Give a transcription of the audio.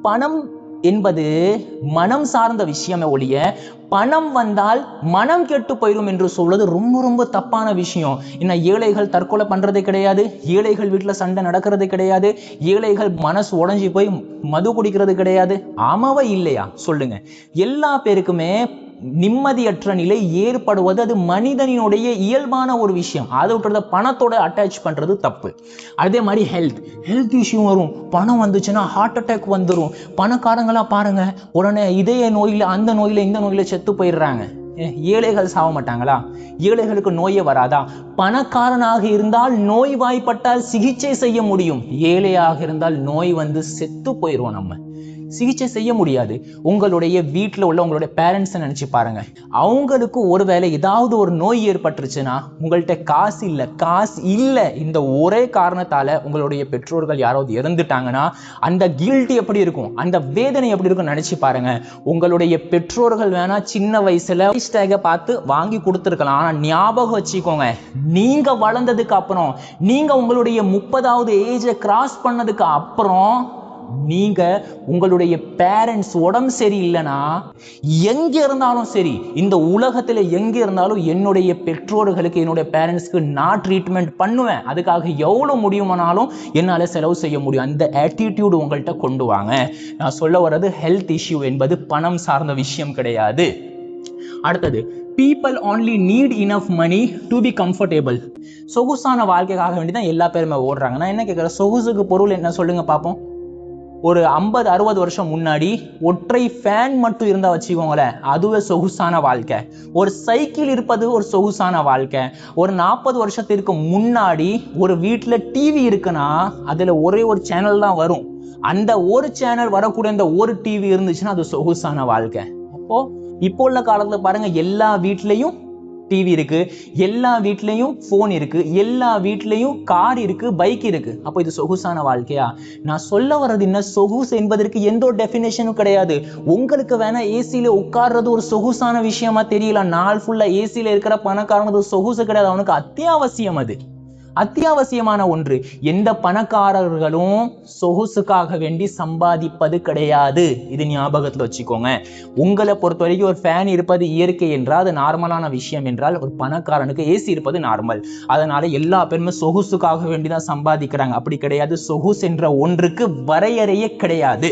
பணம் என்பது மனம் சார்ந்த விஷயமே ஒழிய பணம் வந்தால் மனம் கெட்டு போயிடும் என்று சொல்வது ரொம்ப ரொம்ப தப்பான விஷயம். என்ன, ஏழைகள் தற்கொலை பண்றது கிடையாது, ஏழைகள் வீட்டுல சண்டை நடக்கிறது கிடையாது, ஏழைகள் மனசு உடைஞ்சி போய் மது குடிக்கிறது கிடையாது. ஆமாவா இல்லையா சொல்லுங்க? எல்லா பேருக்குமே நிம்மதியற்ற நிலை ஏற்படுவது அது மனிதனுடைய இயல்பான ஒரு விஷயம். அதை விட்டுறத பணத்தோட அட்டாச் பண்றது தப்பு. அதே மாதிரி ஹெல்த் இஷ்யூ வரும். பணம் வந்துச்சுன்னா ஹார்ட் அட்டாக் வந்துடும். பணக்காரங்களா பாருங்க, உடனே இதய நோயில அந்த நோயில இந்த நோயில செத்து போயிடுறாங்க. ஏழைகள் சாக மாட்டாங்களா? ஏழைகளுக்கு நோயே வராதா? பணக்காரனாக இருந்தால் நோய் வாய்ப்பட்டால் சிகிச்சை செய்ய முடியும். ஏழையாக இருந்தால் நோய் வந்து செத்து போயிடுவோம். நம்ம சிகிச்சை செய்ய முடியாது. உங்களுடைய வீட்டில் உள்ள உங்களுடைய பேரண்ட்ஸை நினைச்சு பாருங்க. அவங்களுக்கு ஒருவேளை ஏதாவது ஒரு நோய் ஏற்பட்டுருச்சுன்னா உங்கள்கிட்ட காசு இல்லை இந்த ஒரே காரணத்தால உங்களுடைய பெற்றோர்கள் யாராவது இறந்துட்டாங்கன்னா அந்த கில்ட்டி எப்படி இருக்கும், அந்த வேதனை எப்படி இருக்கும் நினைச்சு பாருங்க. உங்களுடைய பெற்றோர்கள் வேணா சின்ன வயசுல டேக பார்த்து வாங்கி கொடுத்துருக்கலாம். ஆனா ஞாபகம் வச்சுக்கோங்க, நீங்க வளர்ந்ததுக்கு அப்புறம், நீங்க உங்களுடைய 30வது ஏஜை கிராஸ் பண்ணதுக்கு அப்புறம் நீங்க உங்களுடைய பேரண்ட்ஸ் உடம்பு சரியில்லைன்னா எங்க இருந்தாலும் சரி, இந்த உலகத்துல எங்க இருந்தாலும் என்னுடைய பெற்றோர்களுக்கு என்னுடைய பேரண்ட்ஸ்க்கு நான் ட்ரீட்மெண்ட் பண்ணுவேன். அதுக்காக எவ்வளவு முடியுமானாலும் என்னால செலவு செய்ய முடியும். அந்த ஆட்டிடியூட் உங்கள்கிட்ட கொண்டு வாங்க. நான் சொல்ல வர்றது ஹெல்த் இஷ்யூ என்பது பணம் சார்ந்த விஷயம் கிடையாது. அடுத்தது, people only need enough money to be comfortable. சொகுசான வாழ்க்கைக்காக வேண்டிதான் எல்லா பேருமே ஓடுறாங்க. நான் என்ன கேட்கிறேன், சொகுசுக்கு பொருள் என்ன சொல்லுங்க பாப்போம். ஒரு 50-60 வருஷம் முன்னாடி ஒற்றை ஃபேன் மட்டும் இருந்தா வச்சுக்கோங்களேன், அதுவே சொகுசான வாழ்க்கை. ஒரு சைக்கிள் இருப்பது ஒரு சொகுசான வாழ்க்கை. ஒரு 40 வருஷத்திற்கு முன்னாடி ஒரு வீட்டுல டிவி இருக்குன்னா அதுல ஒரே ஒரு சேனல் தான் வரும். அந்த ஒரு சேனல் வரக்கூடிய அந்த ஒரு டிவி இருந்துச்சுன்னா அது சொகுசான வாழ்க்கை. இப்போ உள்ள காலத்துல பாருங்க, எல்லா வீட்லயும் டிவி இருக்கு, எல்லா வீட்லயும் போன் இருக்கு, எல்லா வீட்லயும் கார் இருக்கு, பைக் இருக்கு. அப்போ இது சொகுசான வாழ்க்கையா? நான் சொல்ல வர்றது என்ன, சொகுசு என்பதற்கு எந்த ஒரு டெஃபினேஷனும் கிடையாது. உங்களுக்கு வேணா ஏசியில உட்கார்றது ஒரு சொகுசான விஷயமா தெரியல. நாள் ஃபுல்லா ஏசியில இருக்கிற பணக்காரனுக்கு சொகுசு கிடையாது, அவனுக்கு அத்தியாவசியம். அது அத்தியாவசியமான ஒன்று. எந்த பணக்காரர்களும் சொகுசுக்காக வேண்டி சம்பாதிப்பது கிடையாது. இது ஞாபகத்துல வச்சுக்கோங்க. உங்களை பொறுத்த வரைக்கும் ஒரு ஃபேன் இருப்பது இயற்கை என்றால், அது நார்மலான விஷயம் என்றால், ஒரு பணக்காரனுக்கு ஏசி இருப்பது நார்மல். அதனால எல்லா பேருமே சொகுசுக்காக வேண்டிதான் சம்பாதிக்கிறாங்க. அப்படி கிடையாது. சொகுசு என்ற ஒன்றுக்கு வரையறையே கிடையாது.